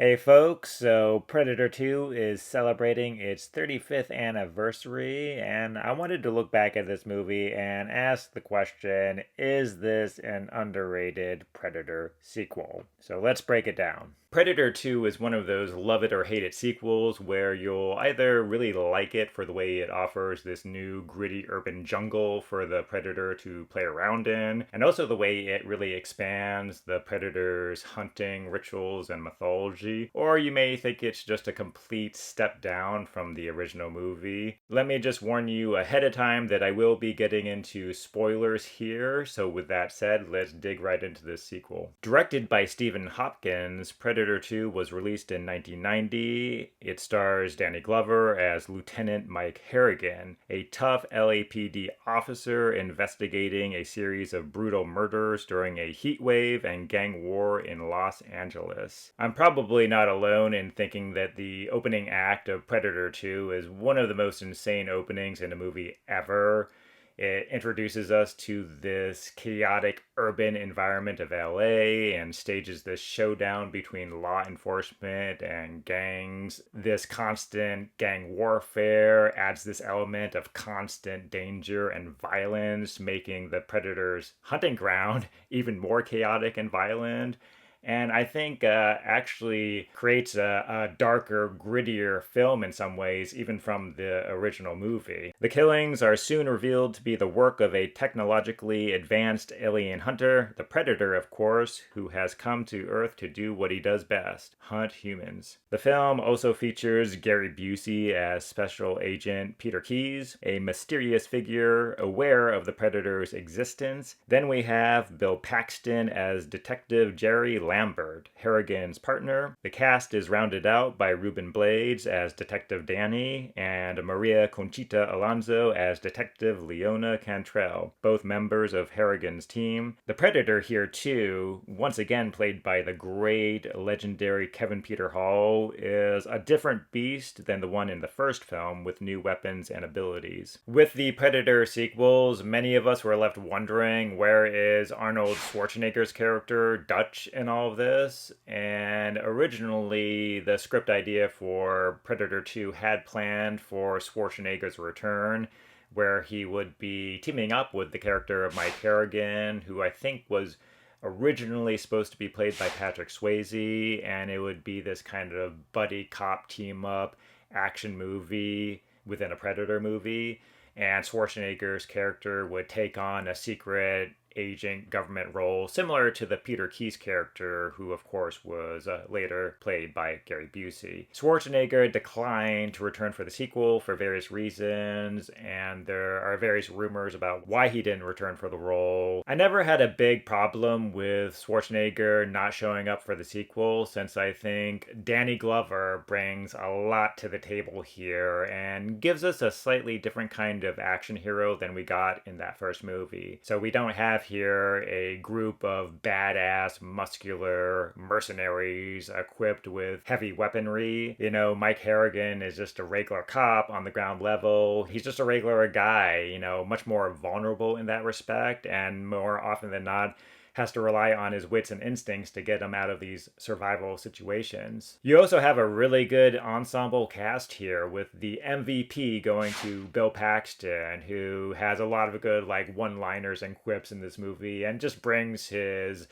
Hey folks, so Predator 2 is celebrating its 35th anniversary, and I wanted to look back at this movie and ask the question, is this an underrated Predator sequel? So let's break it down. Predator 2 is one of those love it or hate it sequels where you'll either really like it for the way it offers this new gritty urban jungle for the Predator to play around in, and also the way it really expands the Predator's hunting rituals and mythology, or you may think it's just a complete step down from the original movie. Let me just warn you ahead of time that I will be getting into spoilers here, so with that said, let's dig right into this sequel. Directed by Stephen Hopkins, Predator 2 was released in 1990. It stars Danny Glover as Lieutenant Mike Harrigan, a tough LAPD officer investigating a series of brutal murders during a heat wave and gang war in Los Angeles. I'm probably not alone in thinking that the opening act of Predator 2 is one of the most insane openings in a movie ever. It introduces us to this chaotic urban environment of LA and stages this showdown between law enforcement and gangs. This constant gang warfare adds this element of constant danger and violence, making the Predator's hunting ground even more chaotic and violent. And I think actually creates a darker, grittier film in some ways, even from the original movie. The killings are soon revealed to be the work of a technologically advanced alien hunter, the Predator, of course, who has come to Earth to do what he does best, hunt humans. The film also features Gary Busey as Special Agent Peter Keyes, a mysterious figure aware of the Predator's existence. Then we have Bill Paxton as Detective Jerry Lambert, Harrigan's partner. The cast is rounded out by Ruben Blades as Detective Danny and Maria Conchita Alonso as Detective Leona Cantrell, both members of Harrigan's team. The Predator here too, once again played by the great legendary Kevin Peter Hall, is a different beast than the one in the first film with new weapons and abilities. With the Predator sequels, many of us were left wondering, where is Arnold Schwarzenegger's character Dutch in all of this? And originally the script idea for Predator 2 had planned for Schwarzenegger's return, where he would be teaming up with the character of Mike Harrigan, who I think was originally supposed to be played by Patrick Swayze, and it would be this kind of buddy cop team up action movie within a Predator movie. And Schwarzenegger's character would take on a secret agent government role similar to the Peter Keyes character, who of course was later played by Gary Busey. Schwarzenegger declined to return for the sequel for various reasons, and there are various rumors about why he didn't return for the role. I never had a big problem with Schwarzenegger not showing up for the sequel, since I think Danny Glover brings a lot to the table here and gives us a slightly different kind of action hero than we got in that first movie. So we don't have here a group of badass, muscular mercenaries equipped with heavy weaponry. You know, Mike Harrigan is just a regular cop on the ground level. He's just a regular guy, you know, much more vulnerable in that respect, and more often than not has to rely on his wits and instincts to get him out of these survival situations. You also have a really good ensemble cast here, with the MVP going to Bill Paxton, who has a lot of good one-liners and quips in this movie and just brings his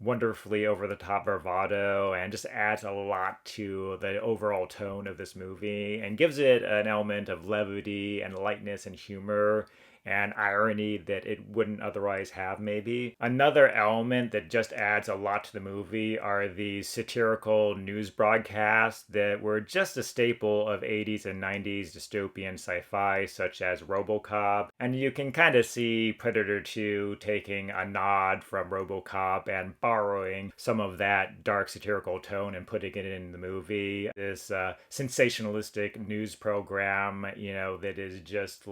wonderfully over-the-top bravado and just adds a lot to the overall tone of this movie and gives it an element of levity and lightness and humor and irony that it wouldn't otherwise have, maybe. Another element that just adds a lot to the movie are these satirical news broadcasts that were just a staple of 80s and 90s dystopian sci-fi, such as RoboCop. And you can kind of see Predator 2 taking a nod from RoboCop and borrowing some of that dark satirical tone and putting it in the movie. This sensationalistic news program, you know, that is just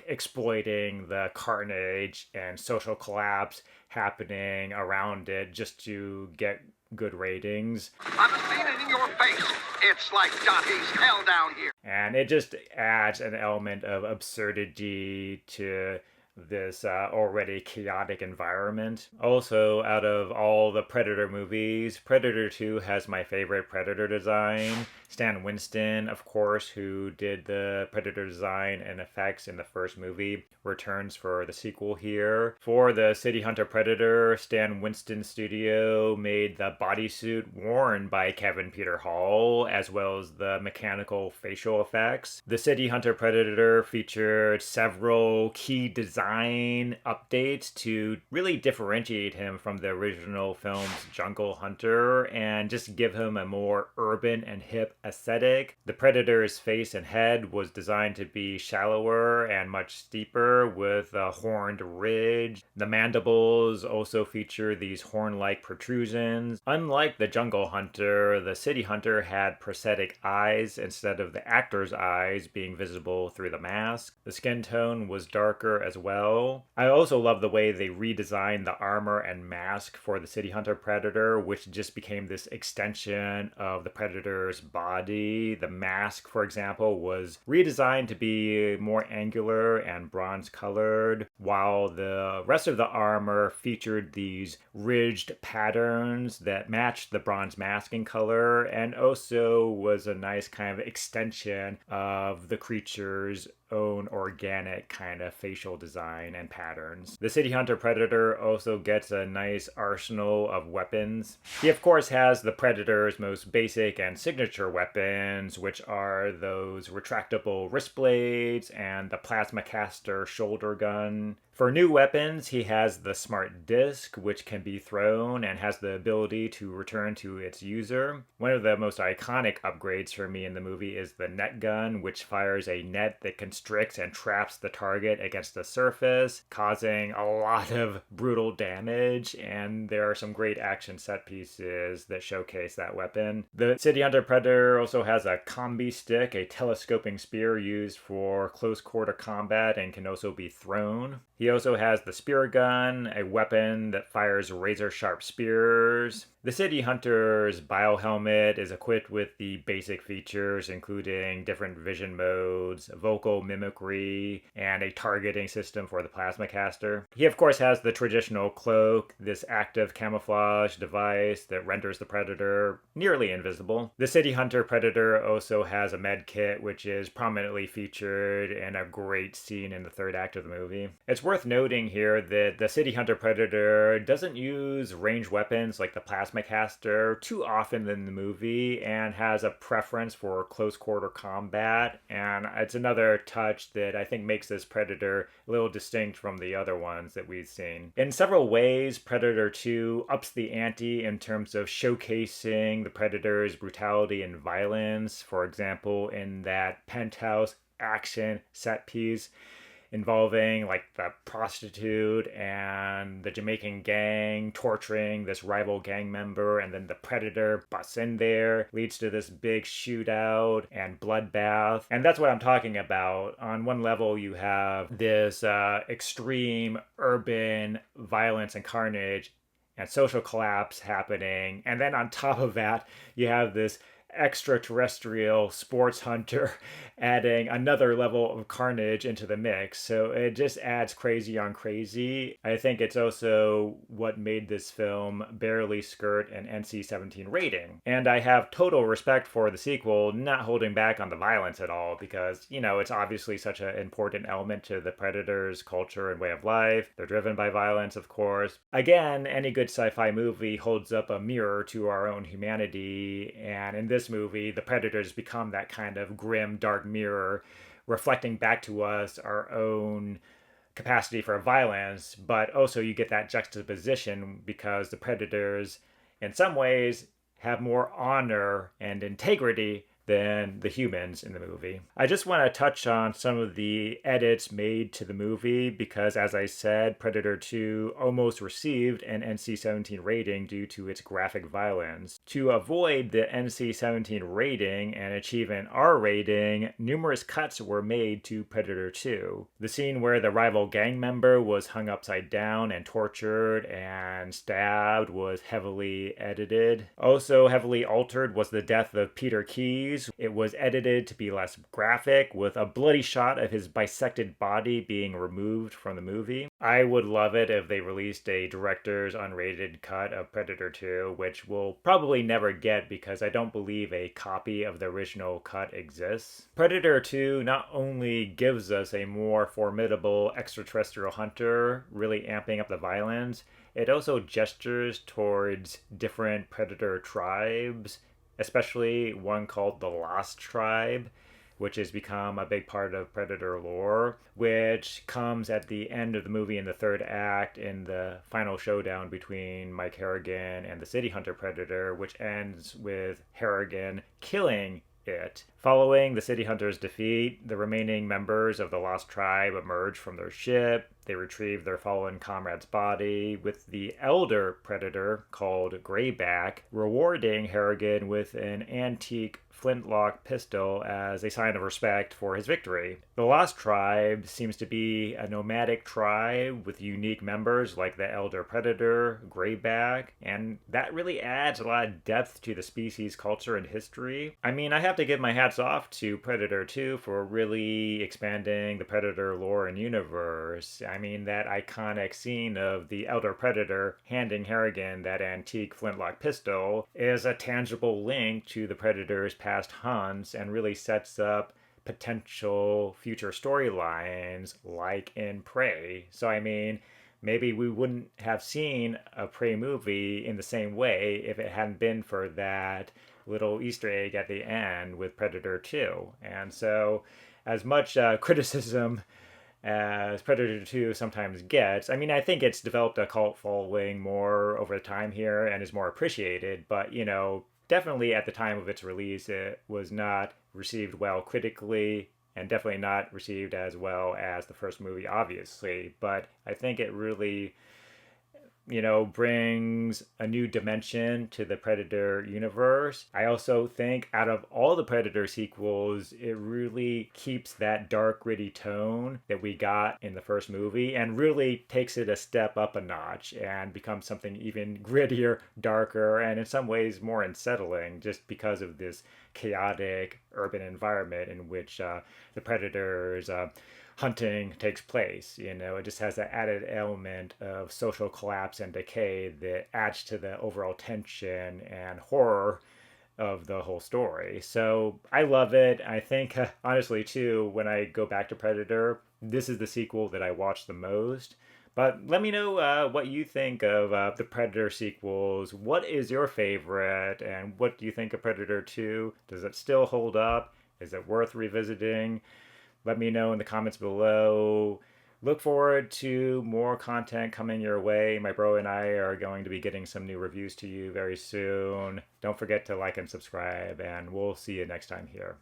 exploiting the carnage and social collapse happening around it just to get good ratings. I've seen it in your face. It's like Dante's hell down here. And it just adds an element of absurdity to this already chaotic environment. Also, out of all the Predator movies, Predator 2 has my favorite Predator design. Stan Winston, of course, who did the Predator design and effects in the first movie, returns for the sequel here. For the City Hunter Predator, Stan Winston Studio made the bodysuit worn by Kevin Peter Hall, as well as the mechanical facial effects. The City Hunter Predator featured several key design updates to really differentiate him from the original film's Jungle Hunter and just give him a more urban and hip aesthetic. The Predator's face and head was designed to be shallower and much steeper with a horned ridge. The mandibles also feature these horn-like protrusions. Unlike the Jungle Hunter, the City Hunter had prosthetic eyes instead of the actor's eyes being visible through the mask. The skin tone was darker as well. I also love the way they redesigned the armor and mask for the City Hunter Predator, which just became this extension of the Predator's body. The mask, for example, was redesigned to be more angular and bronze colored, while the rest of the armor featured these ridged patterns that matched the bronze mask in color and also was a nice kind of extension of the creature's own organic kind of facial design and patterns. The City Hunter Predator also gets a nice arsenal of weapons. He of course has the Predator's most basic and signature weapons, which are those retractable wrist blades and the plasma caster shoulder gun. For new weapons, he has the Smart Disc, which can be thrown and has the ability to return to its user. One of the most iconic upgrades for me in the movie is the Net Gun, which fires a net that constricts and traps the target against the surface, causing a lot of brutal damage, and there are some great action set pieces that showcase that weapon. The City Hunter Predator also has a combi stick, a telescoping spear used for close quarter combat and can also be thrown. He also has the spear gun, a weapon that fires razor sharp spears. The City Hunter's biohelmet is equipped with the basic features, including different vision modes, vocal mimicry, and a targeting system for the plasma caster. He, of course, has the traditional cloak, this active camouflage device that renders the Predator nearly invisible. The City Hunter Predator also has a med kit, which is prominently featured in a great scene in the third act of the movie. It's worth noting here that the City Hunter Predator doesn't use ranged weapons like the plasma caster too often in the movie and has a preference for close quarter combat, and it's another touch that I think makes this Predator a little distinct from the other ones that we've seen. In several ways, Predator 2 ups the ante in terms of showcasing the Predator's brutality and violence. For example, in that Penthouse action set piece involving like the prostitute and the Jamaican gang torturing this rival gang member, and then the Predator busts in there, leads to this big shootout and bloodbath. And that's what I'm talking about. On one level, you have this extreme urban violence and carnage and social collapse happening, and then on top of that, you have this extraterrestrial sports hunter adding another level of carnage into the mix. So it just adds crazy on crazy. I think it's also what made this film barely skirt an NC-17 rating. And I have total respect for the sequel, not holding back on the violence at all, because, you know, it's obviously such an important element to the Predator's culture and way of life. They're driven by violence, of course. Again, any good sci-fi movie holds up a mirror to our own humanity, and in this movie, the Predators become that kind of grim, dark mirror, reflecting back to us our own capacity for violence, but also you get that juxtaposition because the Predators, in some ways, have more honor and integrity than the humans in the movie. I just want to touch on some of the edits made to the movie because, as I said, Predator 2 almost received an NC-17 rating due to its graphic violence. To avoid the NC-17 rating and achieve an R rating, numerous cuts were made to Predator 2. The scene where the rival gang member was hung upside down and tortured and stabbed was heavily edited. Also heavily altered was the death of Peter Keyes, series. It was edited to be less graphic, with a bloody shot of his bisected body being removed from the movie. I would love it if they released a director's unrated cut of Predator 2, which we'll probably never get because I don't believe a copy of the original cut exists. Predator 2 not only gives us a more formidable extraterrestrial hunter, really amping up the violence, it also gestures towards different predator tribes, especially one called the Lost Tribe, which has become a big part of Predator lore, which comes at the end of the movie in the third act in the final showdown between Mike Harrigan and the City Hunter Predator, which ends with Harrigan killing it. Following the City Hunter's defeat, the remaining members of the Lost Tribe emerge from their ship. They retrieve their fallen comrade's body, with the elder predator, called Greyback, rewarding Harrigan with an antique flintlock pistol as a sign of respect for his victory. The Lost Tribe seems to be a nomadic tribe with unique members like the Elder Predator, Greyback, and that really adds a lot of depth to the species' culture and history. I mean, I have to give my hats off to Predator 2 for really expanding the Predator lore and universe. I mean, that iconic scene of the Elder Predator handing Harrigan that antique flintlock pistol is a tangible link to the Predator's past hunts and really sets up potential future storylines like in Prey. So, I mean, maybe we wouldn't have seen a Prey movie in the same way if it hadn't been for that little Easter egg at the end with Predator 2. And so, as much criticism as Predator 2 sometimes gets, I mean, I think it's developed a cult following more over time here and is more appreciated, but, you know, definitely at the time of its release, it was not received well critically and definitely not received as well as the first movie, obviously. But I think it really, you know, brings a new dimension to the Predator universe. I also think out of all the Predator sequels, it really keeps that dark, gritty tone that we got in the first movie and really takes it a step up a notch and becomes something even grittier, darker, and in some ways more unsettling just because of this chaotic urban environment in which the Predators hunting takes place. You know, it just has that added element of social collapse and decay that adds to the overall tension and horror of the whole story. So I love it. I think, honestly, too, when I go back to Predator, this is the sequel that I watch the most. But let me know what you think of the Predator sequels. What is your favorite? And what do you think of Predator 2? Does it still hold up? Is it worth revisiting? Let me know in the comments below. Look forward to more content coming your way. My bro and I are going to be getting some new reviews to you very soon. Don't forget to like and subscribe, and we'll see you next time here.